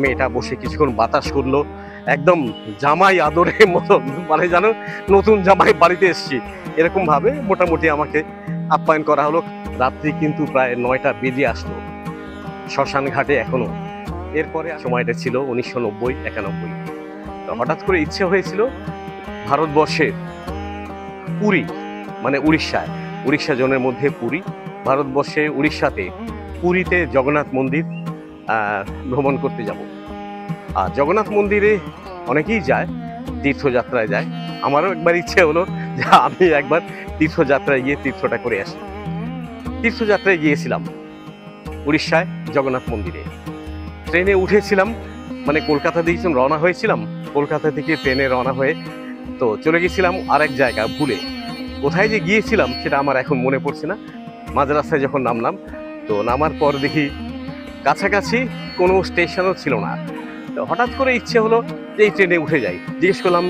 মেয়েটা বসে কিছুক্ষণ বাতাস করলো, একদম জামাই আদরের মতো, মানে জানো নতুন জামাই বাড়িতে এসেছি এরকম ভাবে মোটামুটি আমাকে আপ্যায়ন করা হলো। রাত্রি কিন্তু প্রায় 9টা বেজে আসলো শ্মশান ঘাটে এখনো। এরপরে সময়টা ছিল 1990-91। তো হঠাৎ করে ইচ্ছে হয়েছিল ভারতবর্ষের পুরী, মানে উড়িষ্যা জোনের মধ্যে পুরী, ভারতবর্ষে উড়িষ্যাতে পুরীতে জগন্নাথ মন্দির ভ্রমণ করতে যাব। আর জগন্নাথ মন্দিরে অনেকেই যায়, তীর্থযাত্রায় যায়। আমারও একবার ইচ্ছে হলো যে আমি একবার তীর্থযাত্রায় গিয়ে তীর্থটা করে আসি। তীর্থযাত্রায় গিয়েছিলাম উড়িষ্যায় জগন্নাথ মন্দিরে। ট্রেনে উঠেছিলাম, মানে কলকাতা দিয়ে রওনা হয়েছিলাম, কলকাতা থেকে ট্রেনে রওনা হয়ে তো চলে গেছিলাম আরেক জায়গা ভুলে। কোথায় যে গিয়েছিলাম সেটা আমার এখন মনে পড়ছে না। মাঝ রাস্তায় যখন নামলাম, তো নামার পর দেখি কাছাকাছি কোনো স্টেশনও ছিল না। তো হঠাৎ করে ইচ্ছে হলো যে এই ট্রেনে উঠে যাই। জিজ্ঞেস করলাম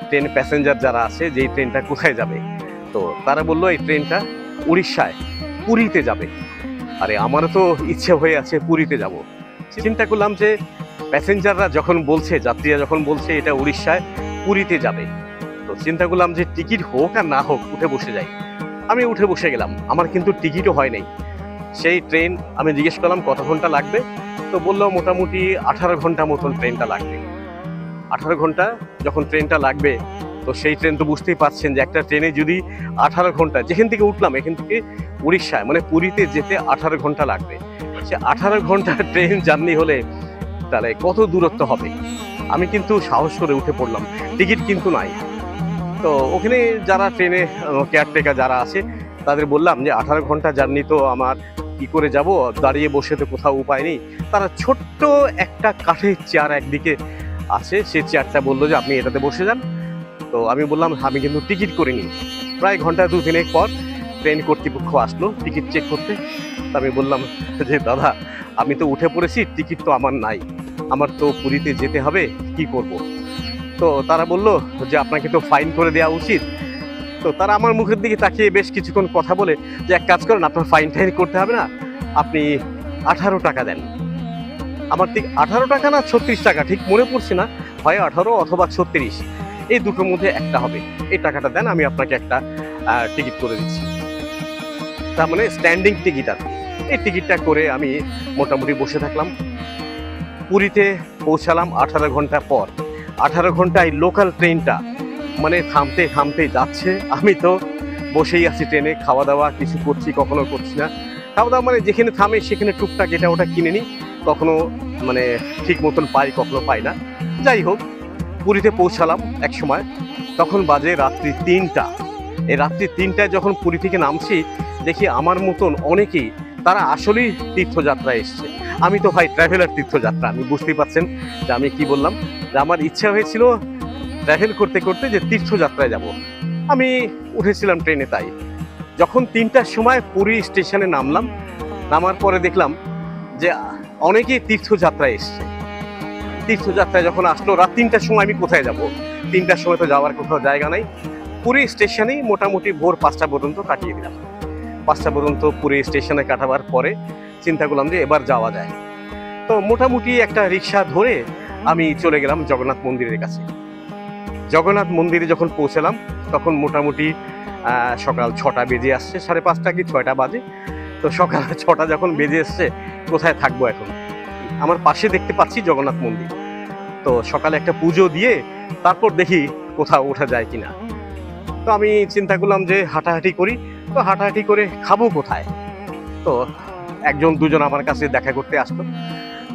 ট্রেন প্যাসেঞ্জার যারা আছে যে এই ট্রেনটা কোথায় যাবে। তো তারা বললো এই ট্রেনটা উড়িষ্যায় পুরীতে যাবে। আরে আমারও তো ইচ্ছে হয়ে আছে পুরীতে যাব। চিন্তা করলাম যে প্যাসেঞ্জাররা যখন বলছে, যাত্রীরা যখন বলছে এটা উড়িষ্যায় পুরীতে যাবে, তো চিন্তা করলাম যে টিকিট হোক আর না হোক উঠে বসে যাই। আমি উঠে বসে গেলাম, আমার কিন্তু টিকিটও হয় নাই। সেই ট্রেন আমি জিজ্ঞেস করলাম কত ঘন্টা লাগবে, তো বললো মোটামুটি 18 ঘন্টা মতন ট্রেনটা লাগবে। 18 ঘন্টা যখন ট্রেনটা লাগবে, তো সেই ট্রেন তো বুঝতেই পারছেন যে একটা ট্রেনে যদি 18 ঘন্টা, যেখান থেকে উঠলাম এখান থেকে উড়িষ্যায় মানে পুরীতে যেতে 18 ঘন্টা লাগবে, সে 18 ঘন্টা ট্রেন জার্নি হলে তাহলে কত দূরত্ব হবে। আমি কিন্তু সাহস করে উঠে পড়লাম, টিকিট কিন্তু নাই। তো ওখানে যারা ট্রেনে কেয়ারটেকার যারা আছে তাদের বললাম যে 18 ঘন্টা জার্নি তো আমার কি করে যাব, দাঁড়িয়ে বসে তো কোথাও উপায় নেই। তারা ছোট্ট একটা কাঠের চেয়ার একদিকে আছে, সে চেয়ারটা বললো যে আপনি এটাতে বসে যান। তো আমি বললাম আমি কিন্তু টিকিট করিনি। প্রায় ঘন্টা 2-3 পর ট্রেন কর্তৃপক্ষ আসলো টিকিট চেক করতে। আমি বললাম যে দাদা আমি তো উঠে পড়েছি, টিকিট তো আমার নাই, আমার তো পুরীতে যেতে হবে, কি করব। তো তারা বলল যে আপনাকে তো ফাইন করে দেওয়া উচিত। তো তারা আমার মুখের দিকে তাকিয়ে বেশ কিছুক্ষণ কথা বলে যে এক কাজ করেন, আপনার ফাইন টাইন করতে হবে না, আপনি 18 টাকা দেন। আমার ঠিক 18 টাকা না 36 টাকা ঠিক মনে পড়ছে না, হয় 18 অথবা 36, এই দুটোর মধ্যে একটা হবে। এই টাকাটা দেন, আমি আপনাকে একটা টিকিট করে দিচ্ছি। তার মানে স্ট্যান্ডিং টিকিট আর কি। এই টিকিটটা করে আমি মোটামুটি বসে থাকলাম। পুরীতে পৌঁছালাম 18 ঘন্টা পর। 18 ঘন্টায় লোকাল ট্রেনটা মানে থামতে থামতে যাচ্ছে, আমি তো বসেই আছি ট্রেনে, খাওয়া দাওয়া কিছু করছি, কখনো করছি না। খাওয়া দাওয়া মানে যেখানে থামে সেখানে টুকটাক এটা ওটা কিনে নিই, কখনো মানে ঠিক মতন পাই, কখনো পাই না। যাই হোক, পুরীতে পৌঁছালাম এক সময়, তখন বাজে রাত্রি 3টা। এই রাত্রি 3টায় যখন পুরী থেকে নামছি, দেখি আমার মতন অনেকেই তারা আসলেই তীর্থযাত্রায় এসছে। আমি তো ভাই ট্রাভেলার তীর্থযাত্রা, আমি বুঝতেই পারছেন যে আমি কি বললাম, যে আমার ইচ্ছা হয়েছিল ট্রাভেল করতে করতে যে তীর্থযাত্রায় যাব। আমি উঠেছিলাম ট্রেনে। তাই যখন 3টার সময় পুরী স্টেশনে নামলাম, নামার পরে দেখলাম যে অনেকেই তীর্থযাত্রায় এসছে। তীর্থযাত্রায় যখন আসলো রাত 3টার সময়, আমি কোথায় যাব? 3টার সময় তো যাওয়ার কোথাও জায়গা নাই। পুরী স্টেশনেই মোটামুটি ভোর 5টা পর্যন্ত কাটিয়ে দিলাম। 5টা পর্যন্ত পুরী স্টেশনে কাটাবার পরে চিন্তা করলাম যে এবার যাওয়া যায়। তো মোটামুটি একটা রিক্সা ধরে আমি চলে গেলাম জগন্নাথ মন্দিরের কাছে। জগন্নাথ মন্দিরে যখন পৌঁছালাম তখন মোটামুটি সকাল 6টা বেজে আসছে, 5:30 কি 6টা বাজে। তো সকাল 6টা যখন বেজে এসছে, কোথায় থাকবো এখন? আমার পাশে দেখতে পাচ্ছি জগন্নাথ মন্দির। তো সকালে একটা পুজো দিয়ে তারপর দেখি কোথাও ওঠা যায় কিনা। তো আমি চিন্তা করলাম যে হাঁটাহাঁটি করি। তো হাঁটাহাঁটি করে খাবো কোথায়? তো 1-2 জন আমার কাছে দেখা করতে আসলো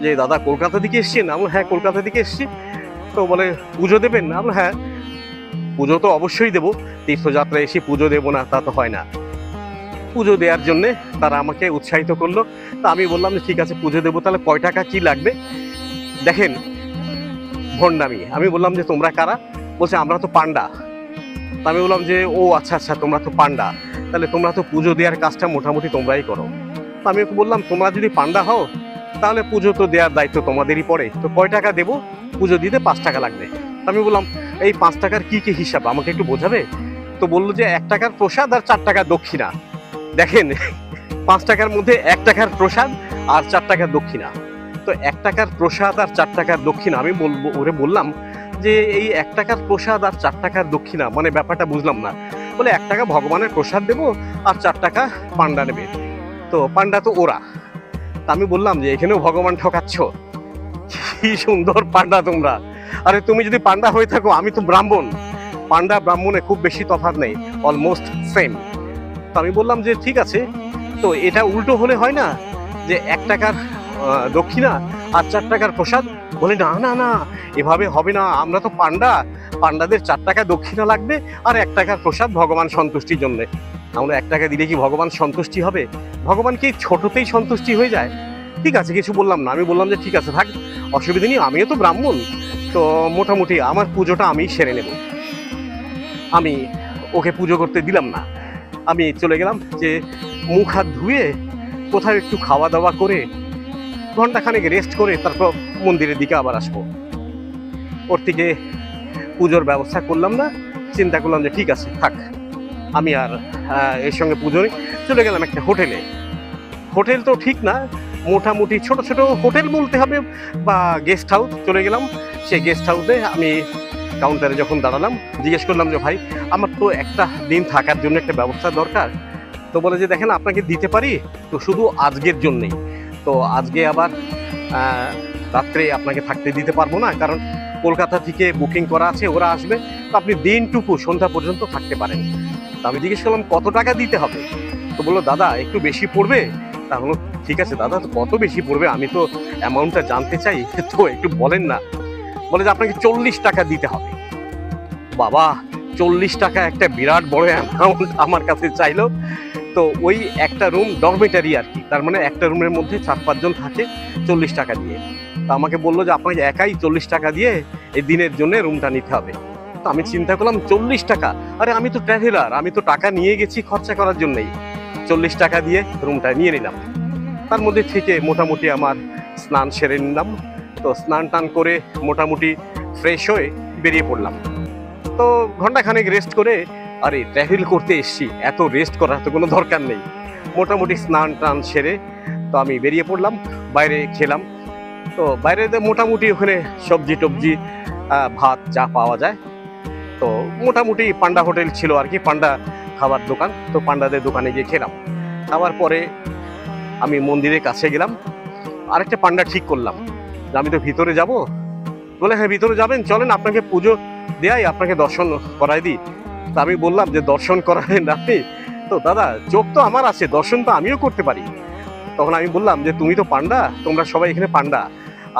যে দাদা কলকাতা থেকে এসছেন? আমি হ্যাঁ কলকাতা থেকে এসছি। তো বলে পুজো দেবেন? আমি হ্যাঁ পুজো তো অবশ্যই দেবো, তীর্থযাত্রায় এসে পুজো দেবো না তা তো হয় না। পুজো দেওয়ার জন্যে তারা আমাকে উৎসাহিত করলো। তা আমি বললাম যে ঠিক আছে পুজো দেবো, তাহলে কয় টাকা কি লাগবে? দেখেন ভণ্ডামি। আমি বললাম যে তোমরা কারা? বলছে আমরা তো পান্ডা। তা আমি বললাম যে ও আচ্ছা আচ্ছা তোমরা তো পান্ডা, তাহলে তোমরা তো পুজো দেওয়ার কাজটা মোটামুটি তোমরাই করো। তো আমি ওকে বললাম তোমরা যদি পান্ডা হও তাহলে পুজো তো দেওয়ার দায়িত্ব তোমাদেরই পড়ে, তো কয় টাকা দেবো? পুজো দিতে 5 টাকা লাগবে। আমি বললাম এই 5 টাকার কি কি হিসাব আমাকে একটু বোঝাবে? তো বললো যে 1 টাকার প্রসাদ আর 4 টাকা দক্ষিণা। দেখেন 5 টাকার মধ্যে 1 টাকার প্রসাদ আর 4 টাকা দক্ষিণা। তো 1 টাকার প্রসাদ আর 4 টাকার দক্ষিণা। আমি বললাম যে এই 1 টাকার প্রসাদ আর 4 টাকার দক্ষিণা মানে ব্যাপারটা বুঝলাম না। বলে 1 টাকা ভগবানের প্রসাদ দেবো আর 4 টাকা পান্ডা নেবে। তো পান্ডা তো ওরা। তা আমি বললাম যে এখানেও ভগবান ঠকাচ্ছ, কি সুন্দর পান্ডা তোমরা। আরে তুমি যদি পান্ডা হয়ে থাকো, আমি তো ব্রাহ্মণ, পান্ডা ব্রাহ্মণে খুব বেশি তফাৎ নেই, অলমোস্ট সেম। তো আমি বললাম যে ঠিক আছে, তো এটা উল্টো হলে হয় না যে 1 টাকার দক্ষিণা আর 4 টাকার প্রসাদ? বলে না না না, এভাবে হবে না, আমরা তো পান্ডা, পান্ডাদের 4 টাকা দক্ষিণা লাগবে আর 1 টাকার প্রসাদ ভগবান সন্তুষ্টির জন্য। আমরা 1 টাকা দিলে কি ভগবান সন্তুষ্টি হবে? ভগবান কি ছোটতেই সন্তুষ্টি হয়ে যায়? ঠিক আছে, কিছু বললাম না। আমি বললাম যে ঠিক আছে থাক, অসুবিধা নেই, আমিও তো ব্রাহ্মণ, তো মোটামুটি আমার পুজোটা আমি সেরে নেব। আমি ওকে পুজো করতে দিলাম না। আমি চলে গেলাম যে মুখ হাত ধুয়ে কোথাও একটু খাওয়া দাওয়া করে ঘন্টাখানেক রেস্ট করে তারপর মন্দিরের দিকে আবার আসবো। ওর থেকে পুজোর ব্যবস্থা করলাম না, চিন্তা করলাম যে ঠিক আছে থাক, আমি আর এর সঙ্গে পুজো নেই। চলে গেলাম একটা হোটেলে। হোটেল তো ঠিক না, মোটামুটি ছোট ছোট হোটেল বলতে হবে বা গেস্ট হাউস। চলে গেলাম সেই গেস্ট হাউসে। আমি কাউন্টারে যখন দাঁড়ালাম জিজ্ঞেস করলাম যে ভাই, আমার তো একটা দিন থাকার জন্য একটা ব্যবস্থা দরকার। তো বলে যে দেখেন আপনাকে দিতে পারি, তো শুধু আজকের জন্যেই। তো আজকে আবার রাত্রে আপনাকে থাকতে দিতে পারবো না, কারণ কলকাতা থেকে বুকিং করা আছে, ওরা আসবে। তো আপনি দিনটুকু সন্ধ্যা পর্যন্ত থাকতে পারেন। তো আমি জিজ্ঞেস করলাম কত টাকা দিতে হবে? তো বললো দাদা একটু বেশি পড়বে। তা হলো ঠিক আছে দাদা, তো কত বেশি পড়বে, আমি তো অ্যামাউন্টটা জানতে চাই, তো একটু বলেন না। বলে যে আপনাকে 40 টাকা দিতে হবে। বাবা, 40 টাকা একটা বিরাট বড় অ্যামাউন্ট আমার কাছে চাইলো। তো ওই একটা রুম ডরমেটারি আর কি, তার মানে একটা রুমের মধ্যে 4-5 জন থাকে, 40 টাকা দিয়ে। তো আমাকে বললো যে আপনাকে একাই 40 টাকা দিয়ে এই দিনের জন্য রুমটা নিতে হবে। তো আমি চিন্তা করলাম 40 টাকা, আরে আমি তো ট্রাভেলার, আমি তো টাকা নিয়ে গেছি খরচা করার জন্যই। 40 টাকা দিয়ে রুমটা নিয়ে নিলাম। তার মধ্যে থেকে মোটামুটি আমার স্নান সেরে নিলাম। তো স্নান টান করে মোটামুটি ফ্রেশ হয়ে বেরিয়ে পড়লাম। তো ঘন্টাখানেক রেস্ট করে, আরে ট্রাভেল করতে এসছি, এত রেস্ট করার তো কোনো দরকার নেই। মোটামুটি স্নান টান সেরে তো আমি বেরিয়ে পড়লাম, বাইরে খেলাম। তো বাইরে মোটামুটি ওখানে সবজি টবজি ভাত যা পাওয়া যায়। তো মোটামুটি পান্ডা হোটেল ছিল আর কি, পান্ডা খাবার দোকান। তো পান্ডাদের দোকানে গিয়ে খেলাম। খাওয়ার পরে আমি মন্দিরের কাছে গেলাম, আরেকটা পান্ডা ঠিক করলাম যে আমি তো ভিতরে যাব। বলে হ্যাঁ ভিতরে যাবেন, চলেন আপনাকে পুজো দেয়াই, আপনাকে দর্শন করাই দিই। তা আমি বললাম যে দর্শন করাবেন আপনি? তো দাদা চোখ তো আমার আছে, দর্শন তো আমিও করতে পারি। তখন আমি বললাম যে তুমি তো পান্ডা, তোমরা সবাই এখানে পান্ডা,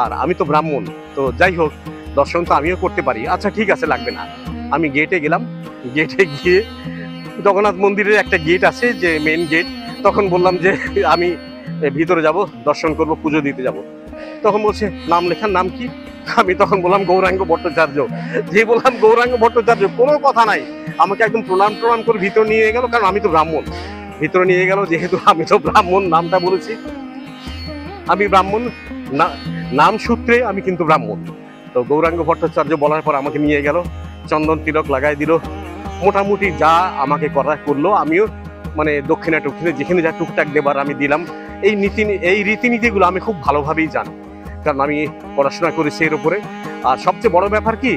আর আমি তো ব্রাহ্মণ, তো যাই হোক দর্শন তো আমিও করতে পারি। আচ্ছা ঠিক আছে, লাগবে না। আমি গেটে গেলাম। গেটে গিয়ে জগন্নাথ মন্দিরের একটা গেট আছে যে মেন গেট, তখন বললাম যে আমি ভিতরে যাব, দর্শন করব, পুজো দিতে যাব। তখন বলছে নাম লেখার, নাম কি? আমি তখন বললাম গৌরাঙ্গ ভট্টাচার্য। যে বললাম গৌরাঙ্গ ভট্টাচার্য, কোনো কথা নাই, আমাকে একদম প্রণাম করে ভিতরে নিয়ে গেল, কারণ আমি তো ব্রাহ্মণ। ভিতরে নিয়ে গেল, যেহেতু আমি তো ব্রাহ্মণ, নামটা বলেছি আমি ব্রাহ্মণ, নাম সূত্রে আমি কিন্তু ব্রাহ্মণ। তো গৌরাঙ্গ ভট্টাচার্য বলার পর আমাকে নিয়ে গেল, চন্দন তিলক লাগাই দিল, মোটামুটি যা আমাকে করলো। আমিও মানে দক্ষিণা টক্ষিণে যেখানে যা টুকটাক দেবার আমি দিলাম। এই রীতিনীতিগুলো আমি খুব ভালোভাবেই জানি, কারণ আমি পড়াশোনা করেছি এর উপরে। আর সবচেয়ে বড় ব্যাপার কি,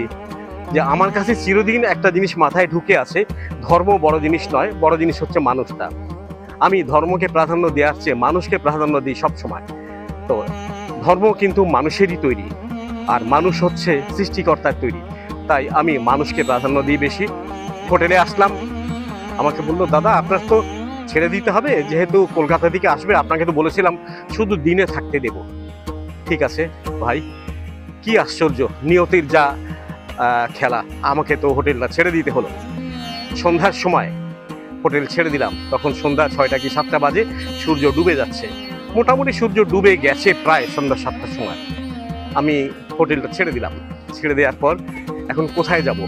যে আমার কাছে চিরদিন একটা জিনিস মাথায় ঢুকে আছে, ধর্ম বড় জিনিস নয়, বড় জিনিস হচ্ছে মানুষটা। আমি ধর্মকে প্রাধান্য দেওয়ার চেয়ে মানুষকে প্রাধান্য দিই সবসময়। তো ধর্ম কিন্তু মানুষেরই তৈরি, আর মানুষ হচ্ছে সৃষ্টিকর্তার তৈরি, তাই আমি মানুষকে প্রাধান্য দিই বেশি। হোটেলে আসলাম, আমাকে বললো দাদা আপনার তো ছেড়ে দিতে হবে, যেহেতু কলকাতা থেকে আসবে, আপনাকে তো বলেছিলাম শুধু দিনে থাকতে দেব। ঠিক আছে ভাই, কি আশ্চর্য, নিয়তির যা খেলা, আমাকে তো হোটেলটা ছেড়ে দিতে হলো। সন্ধ্যার সময় হোটেল ছেড়ে দিলাম, তখন সন্ধ্যা 6টা কি 7টা বাজে, সূর্য ডুবে যাচ্ছে। মোটামুটি সূর্য ডুবে গেছে প্রায় সন্ধ্যা 7টার সময়। আমি হোটেলটা ছেড়ে দিলাম। ছেড়ে দেওয়ার পর এখন কোথায় যাব,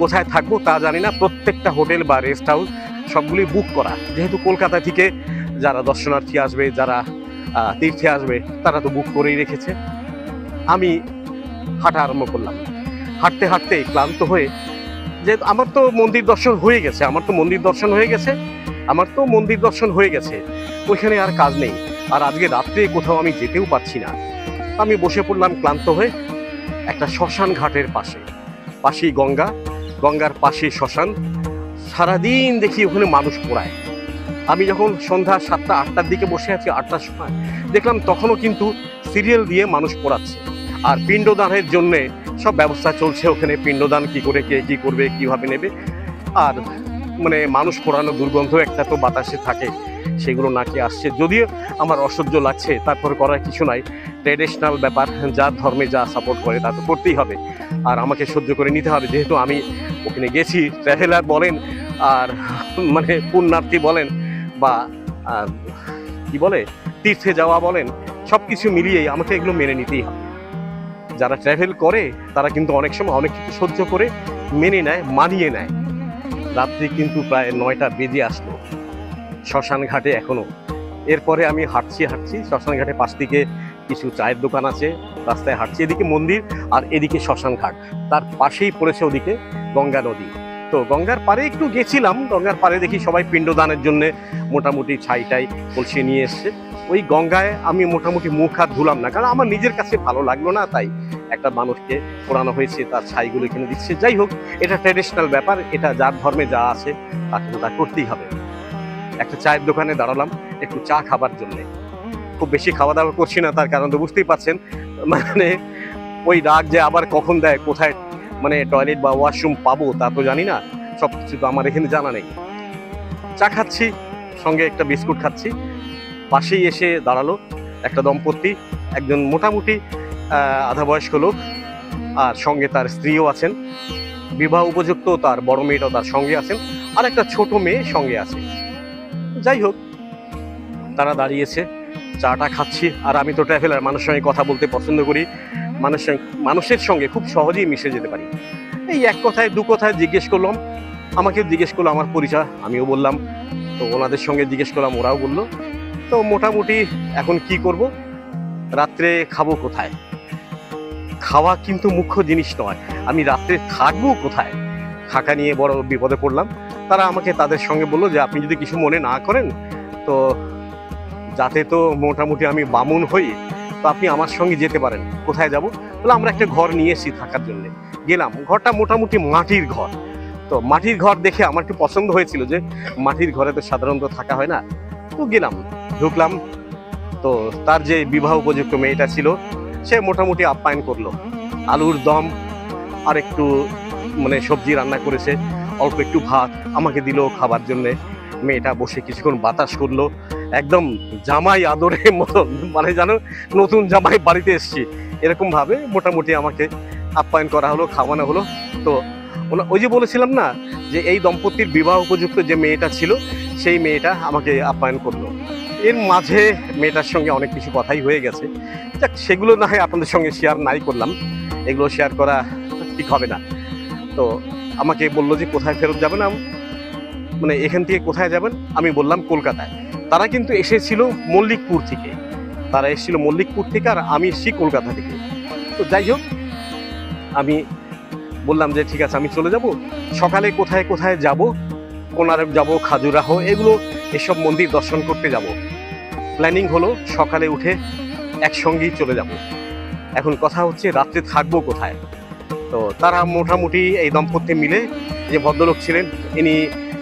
কোথায় থাকবো তা জানি না। প্রত্যেকটা হোটেল বা রেস্ট হাউস সবগুলি বুক করা, যেহেতু কলকাতা থেকে যারা দর্শনার্থী আসবে, যারা তীর্থে আসবে, তারা তো বুক করেই রেখেছে। আমি হাঁটা আরম্ভ করলাম। হাঁটতে হাঁটতে ক্লান্ত হয়ে, যে আমার তো মন্দির দর্শন হয়ে গেছে, ওইখানে আর কাজ নেই। আর আজকে রাত্রে কোথাও আমি যেতেও পারছি না। আমি বসে পড়লাম ক্লান্ত হয়ে একটা শ্মশান ঘাটের পাশেই গঙ্গার পাশেই শ্মশান। সারাদিন দেখি ওখানে মানুষ পোড়ায়। আমি যখন সন্ধ্যা 7টা 8টার দিকে বসে আছি, 8টার সময় দেখলাম তখনও কিন্তু সিরিয়াল দিয়ে মানুষ পোড়াচ্ছে। আর পিণ্ডদানের জন্য সব ব্যবস্থা চলছে ওখানে, পিণ্ডদান কি করে, কে কি করবে, কিভাবে নেবে। আর মানে মানুষ পোড়ানো দুর্গন্ধ একটা তো বাতাসে থাকে, সেগুলো নাকি আসছে। যদিও আমার অসহ্য লাগছে, তারপর করার কিছু নাই, ট্র্যাডিশনাল ব্যাপার, যার ধর্মে যা সাপোর্ট করে তা তো করতেই হবে, আর আমাকে সহ্য করে নিতে হবে। যেহেতু আমি ওখানে গেছি, ট্রাভেলার বলেন আর মানে পুণ্যার্থী বলেন বা কি বলে তীর্থে যাওয়া বলেন, সব কিছু মিলিয়েই আমাকে এগুলো মেনে নিতেই হবে। যারা ট্রাভেল করে তারা কিন্তু অনেক সময় অনেক কিছু সহ্য করে মেনে নেয়, মানিয়ে নেয়। রাত্রি কিন্তু প্রায় 9টা বেজে আসলো শ্মশান ঘাটে এখনো। এরপরে আমি হাঁটছি শ্মশান ঘাটে পাশ দিকে কিছু চায়ের দোকান আছে, রাস্তায় হাঁটছি, এদিকে মন্দির আর এদিকে শ্মশান ঘাট, তার পাশেই পড়েছে ওদিকে গঙ্গা নদী। তো গঙ্গার পাড়ে একটু গেছিলাম, গঙ্গার পাড়ে দেখি সবাই পিণ্ডদানের জন্য মোটামুটি ছাইটাই কলসি নিয়ে এসছে। ওই গঙ্গায় আমি মোটামুটি মুখ হাত ধুলাম না, কারণ আমার নিজের কাছে ভালো লাগলো না, তাই একটা মানুষকে পোড়ানো হয়েছে তার ছাইগুলো এখানে দিচ্ছে। যাই হোক, এটা ট্র্যাডিশনাল ব্যাপার, এটা যার ধর্মে যা আছে তাকে তা করতেই হবে। একটা চায়ের দোকানে দাঁড়ালাম একটু চা খাবার জন্যে। খুব বেশি খাওয়া দাওয়া করছি না, তার কারণ তো বুঝতেই পারছেন, মানে ওই রাগ যে আবার কখন দেয়, কোথায় মানে টয়লেট বা ওয়াশরুম পাবো তা তো জানি না, সব কিছু তো আমার এখানে জানা নেই। চা খাচ্ছি, সঙ্গে একটা বিস্কুট খাচ্ছি। পাশেই এসে দাঁড়ালো একটা দম্পতি, একজন মোটামুটি আধা বয়স্ক লোক, আর সঙ্গে তার স্ত্রীও আছেন, বিবাহ উপযুক্ত, তার বড় মেয়েটাও তার সঙ্গে আছেন, আর একটা ছোট মেয়ে সঙ্গে আছে। যাই হোক, তারা দাঁড়িয়েছে, চাটা খাচ্ছি। আর আমি তো ট্রাভেলার, মানুষের সঙ্গে কথা বলতে পছন্দ করি, মানুষের সঙ্গে খুব সহজেই মিশে যেতে পারি। এই এক কথায় দু কথায় জিজ্ঞেস করলাম, আমাকেও জিজ্ঞেস করলো আমার পরিচয়, আমিও বললাম। তো ওনাদের সঙ্গে জিজ্ঞেস করলাম, ওরাও বললো। তো মোটামুটি এখন কি করব, রাত্রে খাবো কোথায়? খাওয়া কিন্তু মুখ্য জিনিস নয়, আমি রাত্রে থাকবো কোথায়, থাকা নিয়ে বড় বিপদে পড়লাম। তারা আমাকে তাদের সঙ্গে বললো যে আপনি যদি কিছু মনে না করেন, তো যাতে তো মোটামুটি আমি বামুন হই, তো আপনি আমার সঙ্গে যেতে পারেন। কোথায় যাব? বলে আমরা একটা ঘর নিয়ে এসেছি থাকার জন্য। গেলাম, ঘরটা মোটামুটি মাটির ঘর। তো মাটির ঘর দেখে আমার একটু পছন্দ হয়েছিল, যে মাটির ঘরে তো সাধারণত থাকা হয় না। তো গেলাম, ঢুকলাম। তো তার যে বিবাহ উপযুক্ত মেয়েটা ছিল, সে মোটামুটি আপ্যায়ন করলো, আলুর দম আর একটু মানে সবজি রান্না করেছে, অল্প একটু ভাত আমাকে দিল খাবার জন্যে। মেয়েটা বসে কিছুক্ষণ বাতাস করলো, একদম জামাই আদরের মতন, মানে জানো নতুন জামাই বাড়িতে এসছি এরকম ভাবে মোটামুটি আমাকে আপ্যায়ন করা হলো, খাওয়ানো হলো। তো ওই যে বলেছিলাম না, যে এই দম্পতির বিবাহ উপযুক্ত যে মেয়েটা ছিল, সেই মেয়েটা আমাকে আপ্যায়ন করলো। এর মাঝে মেয়েটার সঙ্গে অনেক কিছু কথাই হয়ে গেছে, যাক সেগুলো না হয় আপনাদের সঙ্গে শেয়ার নাই করলাম, এগুলো শেয়ার করা ঠিক হবে না। তো আমাকে বললো যে কোথায় ফেরত যাবেন, মানে এখান থেকে কোথায় যাবেন? আমি বললাম কলকাতায়। তারা কিন্তু এসেছিল মল্লিকপুর থেকে, আর আমি এসেছি কলকাতা থেকে। তো যাই হোক, আমি বললাম যে ঠিক আছে আমি চলে যাব। সকালে কোথায় কোথায় যাব, কোনারক যাব, খাজুরাহো, এসব মন্দির দর্শন করতে যাব। প্ল্যানিং হলো সকালে উঠে একসঙ্গেই চলে যাব। এখন কথা হচ্ছে রাত্রে থাকবো কোথায়। তো তারা মোটামুটি এই দম্পতি মিলে, যে ভদ্রলোক ছিলেন ইনি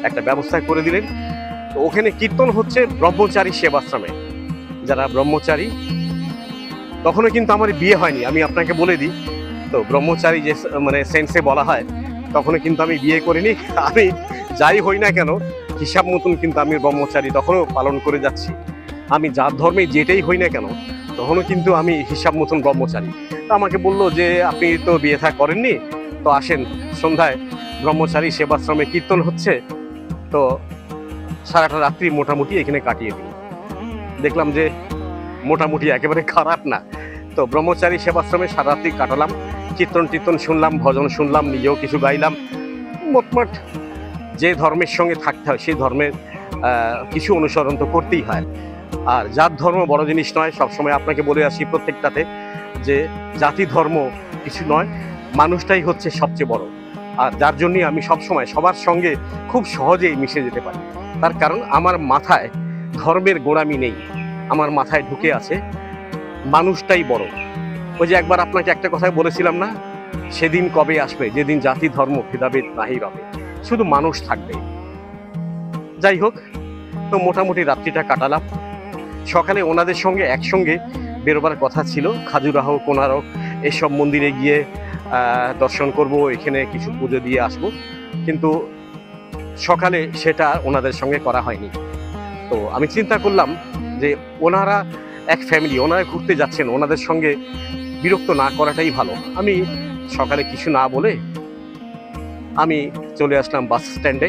একটা ব্যবস্থা করে দিলেন। তো ওখানে কীর্তন হচ্ছে ব্রহ্মচারী সেবাশ্রমে। যারা ব্রহ্মচারী, তখনও কিন্তু আমার বিয়ে হয়নি, আমি আপনাকে বলে দিই। তো ব্রহ্মচারী যে মানে সেন্সে বলা হয়, তখনও কিন্তু আমি বিয়ে করিনি। আমি যাই হই না কেন, হিসাব মতন কিন্তু আমি ব্রহ্মচারী তখনও পালন করে যাচ্ছি। আমি যার ধর্মে যেটাই হই না কেন, তখনও কিন্তু আমি হিসাব মতন ব্রহ্মচারী। তো আমাকে বললো যে আপনি তো বিয়ে থা করেননি, তো আসেন সন্ধ্যায় ব্রহ্মচারী সেবাশ্রমে কীর্তন হচ্ছে, তো সারাটা রাত্রি মোটামুটি এখানে কাটিয়ে দিই। দেখলাম যে মোটামুটি একেবারে খারাপ না। তো ব্রহ্মচারী সেবাশ্রমে সারা রাত্রি কাটালাম, কীর্তন শুনলাম, ভজন শুনলাম, নিজেও কিছু গাইলাম। মোটমাট যে ধর্মের সঙ্গে থাকতে হয় সেই ধর্মের কিছু অনুসরণ তো করতেই হয়। আর যার ধর্ম বড় জিনিস নয়, সবসময় আপনাকে বলে আসি প্রত্যেকটাতে, যে জাতি ধর্ম কিছু নয়, মানুষটাই হচ্ছে সবচেয়ে বড়। আর যার জন্যই আমি সবসময় সবার সঙ্গে খুব সহজেই মিশে যেতে পারি। তার কারণ আমার মাথায় ধর্মের গোড়ামি নেই, আমার মাথায় ঢুকে আছে মানুষটাই বড়। ওই যে একবার আপনাকে একটা কথাই বলেছিলাম না, সেদিন কবে আসবে যেদিন জাতি ধর্ম ভেদাভেদ নাহি রবে, শুধু মানুষ থাকবে। যাই হোক, তো মোটামুটি রাত্রিটা কাটালাম। সকালে ওনাদের সঙ্গে একসঙ্গে বেরোবার কথা ছিল, খাজুরাহ, কোনারক এসব মন্দিরে গিয়ে দর্শন করব, এখানে কিছু পুজো দিয়ে আসব, কিন্তু সকালে সেটা ওনাদের সঙ্গে করা হয়নি। তো আমি চিন্তা করলাম যে ওনারা এক ফ্যামিলি, ওনারা ঘুরতে যাচ্ছেন, ওনাদের সঙ্গে বিরক্ত না করাটাই ভালো। আমি সকালে কিছু না বলে আমি চলে আসলাম বাস স্ট্যান্ডে।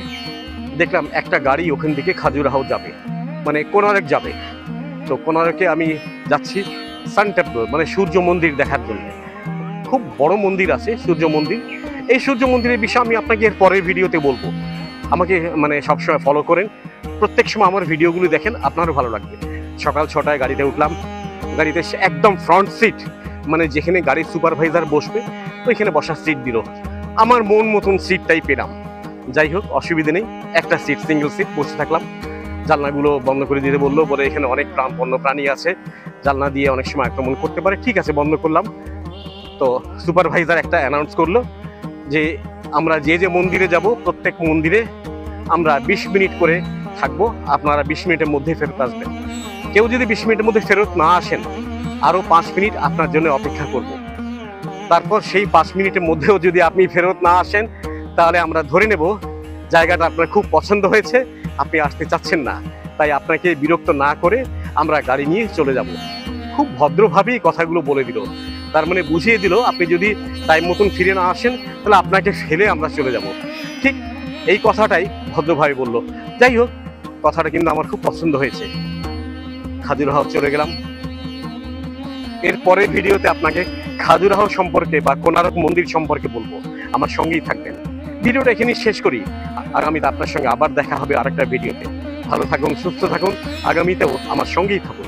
দেখলাম একটা গাড়ি ওখান থেকে খাজুরাহ যাবে, মানে কোনারক যাবে। তো কোনারকে আমি যাচ্ছি সান টেম্পল, মানে সূর্য মন্দির দেখার জন্য। খুব বড় মন্দির আছে সূর্য মন্দির। এই সূর্য মন্দিরের বিষয়ে আমি আপনাকে এর পরের ভিডিওতে বলবো। আমাকে মানে সবসময় ফলো করেন, প্রত্যেক সময় আমার ভিডিওগুলো দেখেন, আপনারও ভালো লাগবে। সকাল 6টায় গাড়িতে উঠলাম। গাড়িতে একদম ফ্রন্ট সিট, মানে যেখানে গাড়ির সুপারভাইজার বসবে ওইখানে বসার সিট দিল। আমার মন মতন সিটটাই পেলাম। যাই হোক, অসুবিধে নেই, একটা সিট, সিঙ্গেল সিট, বসে থাকলাম। জানলাগুলো বন্ধ করে দিতে বললো, বলে এখানে অনেক বন্য প্রাণী আছে, জানলা দিয়ে অনেক সময় আক্রমণ করতে পারে। ঠিক আছে, বন্ধ করলাম। তো সুপারভাইজার একটা অ্যানাউন্স করলো যে আমরা যে যে মন্দিরে যাব, প্রত্যেক মন্দিরে আমরা 20 মিনিট করে থাকবো, আপনারা 20 মিনিটের মধ্যে ফেরত আসবেন। কেউ যদি 20 মিনিটের মধ্যে ফেরত না আসেন, আরও 5 মিনিট আপনার জন্য অপেক্ষা করব। তারপর সেই 5 মিনিটের মধ্যেও যদি আপনি ফেরত না আসেন, তাহলে আমরা ধরে নেব জায়গাটা আপনার খুব পছন্দ হয়েছে, আপনি আসতে চাচ্ছেন না, তাই আপনাকে বিরক্ত না করে আমরা গাড়ি নিয়ে চলে যাব। খুব ভদ্রভাবেই কথাগুলো বলে দিল, তার মানে বুঝিয়ে দিল আপনি যদি টাইম মতন ফিরে না আসেন তাহলে আপনাকে ফেলে আমরা চলে যাব। ঠিক এই কথাটাই ভদ্রভাবে বললো। যাই হোক, কথাটা কিন্তু আমার খুব পছন্দ হয়েছে। খাজুরাহ চলে গেলাম। এর পরের ভিডিওতে আপনাকে খাজুরাহ সম্পর্কে বা কোনারক মন্দির সম্পর্কে বলবো, আমার সঙ্গেই থাকবেন। ভিডিওটা এখানেই শেষ করি, আগামীতে আপনার সঙ্গে আবার দেখা হবে আরেকটা ভিডিওতে। ভালো থাকুন, সুস্থ থাকুন, আগামীতেও আমার সঙ্গেই থাকুন।